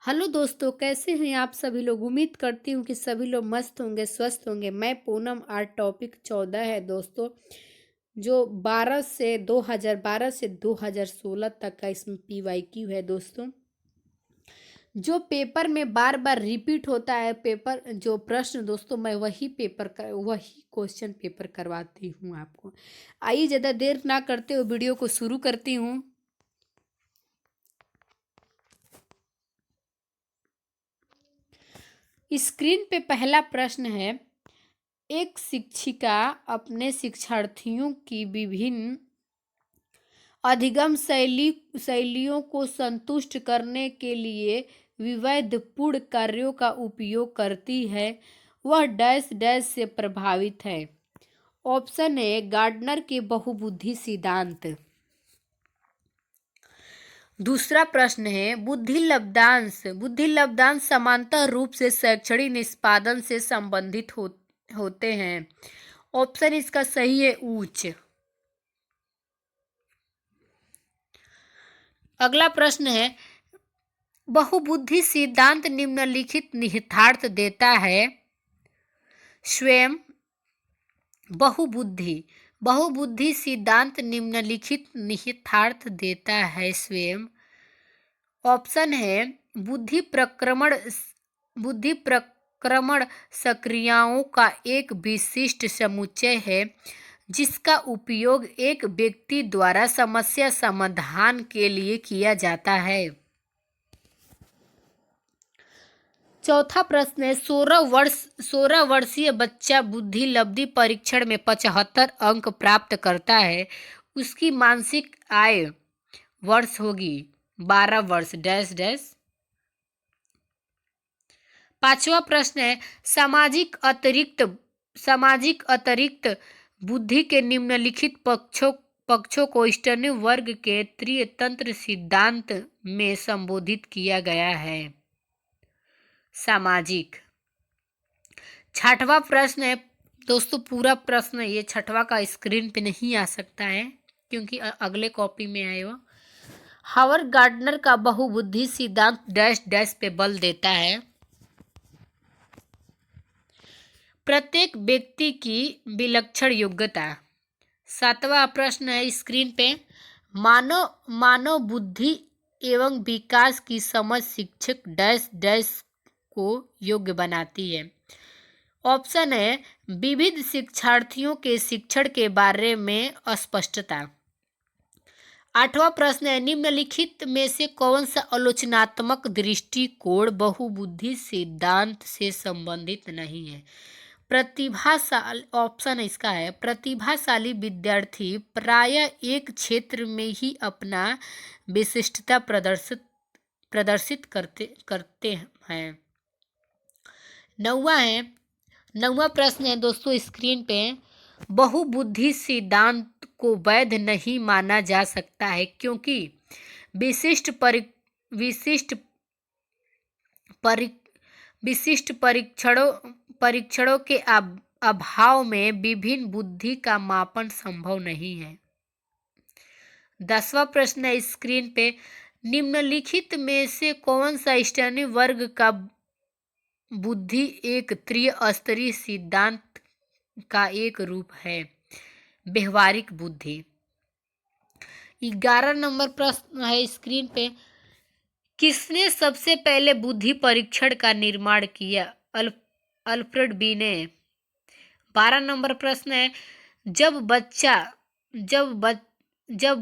Hello दोस्तों, कैसे हैं आप सभी लोग। उम्मीद करती हूँ कि सभी लोग मस्त होंगे, स्वस्थ होंगे। मैं पूनम। आज टॉपिक 14 है दोस्तों, जो 2012 से 2016 तक का इसमें पीवाईक्यू है दोस्तों। जो पेपर में बार बार रिपीट होता है पेपर जो प्रश्न दोस्तों, मैं वही क्वेश्चन पेपर करवाती हूँ आपको। आइए ज़्यादा देर ना करते हुए वीडियो को शुरू करती हूँ। स्क्रीन पे पहला प्रश्न है, एक शिक्षिका अपने शिक्षार्थियों की विभिन्न अधिगम शैलियों को संतुष्ट करने के लिए विविधपूर्ण कार्यों का उपयोग करती है। वह डैश डैश से प्रभावित है। ऑप्शन ए, गार्डनर के बहुबुद्धि सिद्धांत। दूसरा प्रश्न है, बुद्धि लब्धांश समांतर रूप से शैक्षणिक निष्पादन से संबंधित होते हैं। ऑप्शन इसका सही है उच्च। अगला प्रश्न है, बहुबुद्धि सिद्धांत निम्नलिखित निहितार्थ देता है। स्वयं बहुबुद्धि सिद्धांत निम्नलिखित निहितार्थ देता है स्वयं। ऑप्शन है, बुद्धि प्रक्रमण सक्रियाओं का एक विशिष्ट समुच्चय है जिसका उपयोग एक व्यक्ति द्वारा समस्या समाधान के लिए किया जाता है। चौथा प्रश्न है, 16 वर्षीय बच्चा बुद्धि लब्धि परीक्षण में 75 अंक प्राप्त करता है। उसकी मानसिक आय वर्ष होगी 12 वर्ष डैश डैश। पांचवा प्रश्न है, सामाजिक अतिरिक्त बुद्धि के निम्नलिखित पक्षों को स्टर्नी वर्ग के त्रितंत्र सिद्धांत में संबोधित किया गया है। सामाजिक। छठवां प्रश्न है दोस्तों, पूरा प्रश्न ये छठवां का स्क्रीन पे नहीं आ सकता है क्योंकि अगले कॉपी में आएगा। हावर्ड गार्डनर का बहुबुद्धि सिद्धांत डैश डैश पे बल देता है। प्रत्येक व्यक्ति की विलक्षण योग्यता। सातवां प्रश्न है स्क्रीन पे, मानव बुद्धि एवं विकास की समझ शिक्षक डैश डैश को योग्य बनाती है। ऑप्शन है, विविध शिक्षार्थियों के शिक्षण के बारे में अस्पष्टता। आठवां प्रश्न है, निम्नलिखित में से कौन सा आलोचनात्मक दृष्टिकोण बहुबुद्धि सिद्धांत से संबंधित नहीं है। ऑप्शन इसका है, प्रतिभाशाली विद्यार्थी प्रायः एक क्षेत्र में ही अपना विशिष्टता प्रदर्शित करते हैं। नौवां प्रश्न है दोस्तों स्क्रीन पे, बहुबुद्धि सिद्धांत को वैध नहीं माना जा सकता है क्योंकि विशिष्ट परीक्षणों के अभाव में विभिन्न बुद्धि का मापन संभव नहीं है। 10वां प्रश्न है स्क्रीन पे, निम्नलिखित में से कौन सा स्टर्नी वर्ग का बुद्धि एक त्रिस्तरीय सिद्धांत का एक रूप है। व्यवहारिक बुद्धि। 11 नंबर प्रश्न है स्क्रीन पे, किसने सबसे पहले बुद्धि परीक्षण का निर्माण किया। अल्फ्रेड बी ने। 12 नंबर प्रश्न है, जब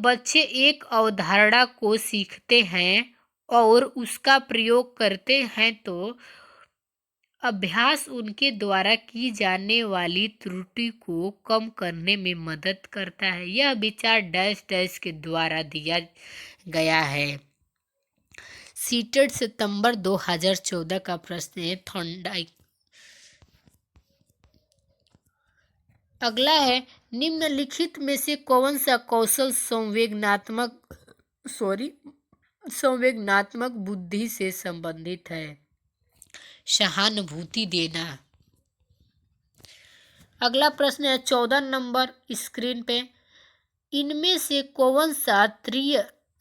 बच्चे एक अवधारणा को सीखते हैं और उसका प्रयोग करते हैं तो अभ्यास उनके द्वारा की जाने वाली त्रुटि को कम करने में मदद करता है। यह विचार डैश डैश के द्वारा दिया गया है। सीटेड सितंबर 2014 का प्रश्न है थॉर्नडाइक। अगला है, निम्नलिखित में से कौन सा कौशल संवेगनात्मक बुद्धि से संबंधित है। सहानुभूति देना। अगला प्रश्न है 14 नंबर स्क्रीन पे, इनमें से कौन सा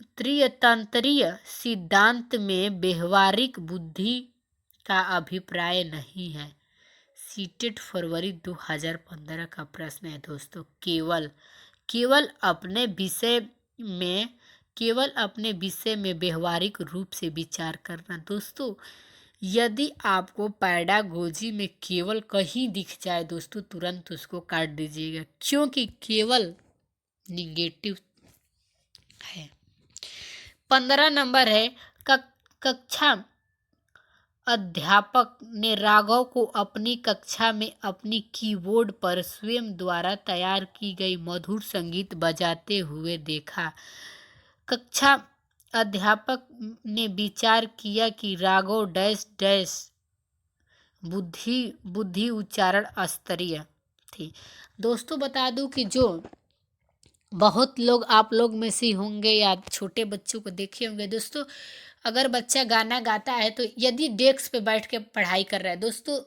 त्रितंत्रीय सिद्धांत में व्यवहारिक बुद्धि का अभिप्राय नहीं है। सीटेट फरवरी 2015 का प्रश्न है दोस्तों। केवल केवल अपने विषय में केवल अपने विषय में व्यवहारिक रूप से विचार करना। दोस्तों यदि आपको पैडागोजी में केवल कहीं दिख जाए दोस्तों, तुरंत उसको काट दीजिएगा, क्योंकि केवल निगेटिव है। 15 नंबर है, कक्षा अध्यापक ने राघव को अपनी कक्षा में अपनी कीबोर्ड पर स्वयं द्वारा तैयार की गई मधुर संगीत बजाते हुए देखा। कक्षा अध्यापक ने विचार किया कि राघव डैश डैश बुद्धि उच्चारण स्तरीय थी। दोस्तों बता दूं कि जो बहुत लोग आप लोग में से होंगे या छोटे बच्चों को देखे होंगे दोस्तों, अगर बच्चा गाना गाता है तो यदि डेस्क पे बैठ के पढ़ाई कर रहा है दोस्तों,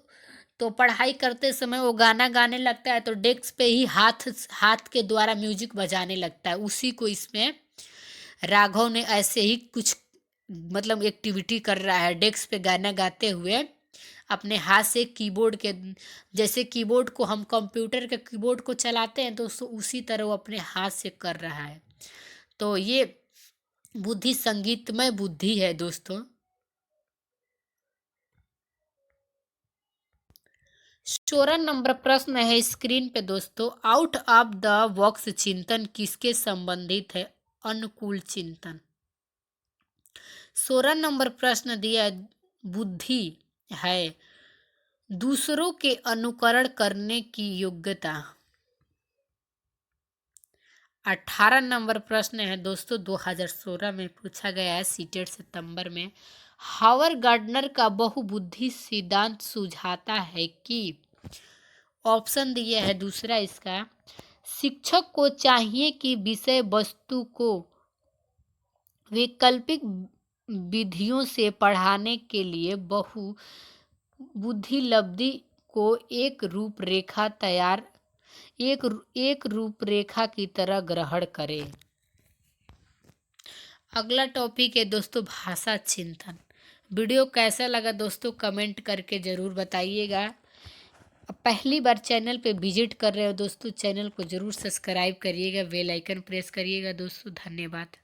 तो पढ़ाई करते समय वो गाना गाने लगता है तो डेस्क पे ही हाथ के द्वारा म्यूजिक बजाने लगता है। उसी को इसमें राघव ने ऐसे ही कुछ मतलब एक्टिविटी कर रहा है, डेस्क पे गाना गाते हुए अपने हाथ से कीबोर्ड के, जैसे कीबोर्ड को हम कंप्यूटर के कीबोर्ड को चलाते हैं तो उसी तरह वो अपने हाथ से कर रहा है। तो ये बुद्धि संगीतमय बुद्धि है दोस्तों। 16 नंबर प्रश्न है स्क्रीन पे दोस्तों। आउट ऑफ द बॉक्स चिंतन किसके संबंधित है? अनुकूल चिंतन। 16 नंबर प्रश्न दिया है, बुद्धि है दूसरों के अनुकरण करने की योग्यता। 18 नंबर प्रश्न है दोस्तों, 2016 में पूछा गया है सीटेट सितंबर में। हावर्ड गार्डनर का बहुबुद्धि सिद्धांत सुझाता है कि, ऑप्शन दिया है दूसरा इसका, शिक्षक को चाहिए कि विषय वस्तु को वैकल्पिक विधियों से पढ़ाने के लिए बहुबुद्धि लब्धि को एक रूपरेखा की तरह ग्रहण करें। अगला टॉपिक है दोस्तों भाषा चिंतन। वीडियो कैसा लगा दोस्तों कमेंट करके ज़रूर बताइएगा। पहली बार चैनल पे विजिट कर रहे हो दोस्तों, चैनल को ज़रूर सब्सक्राइब करिएगा, बेल आइकन प्रेस करिएगा दोस्तों। धन्यवाद।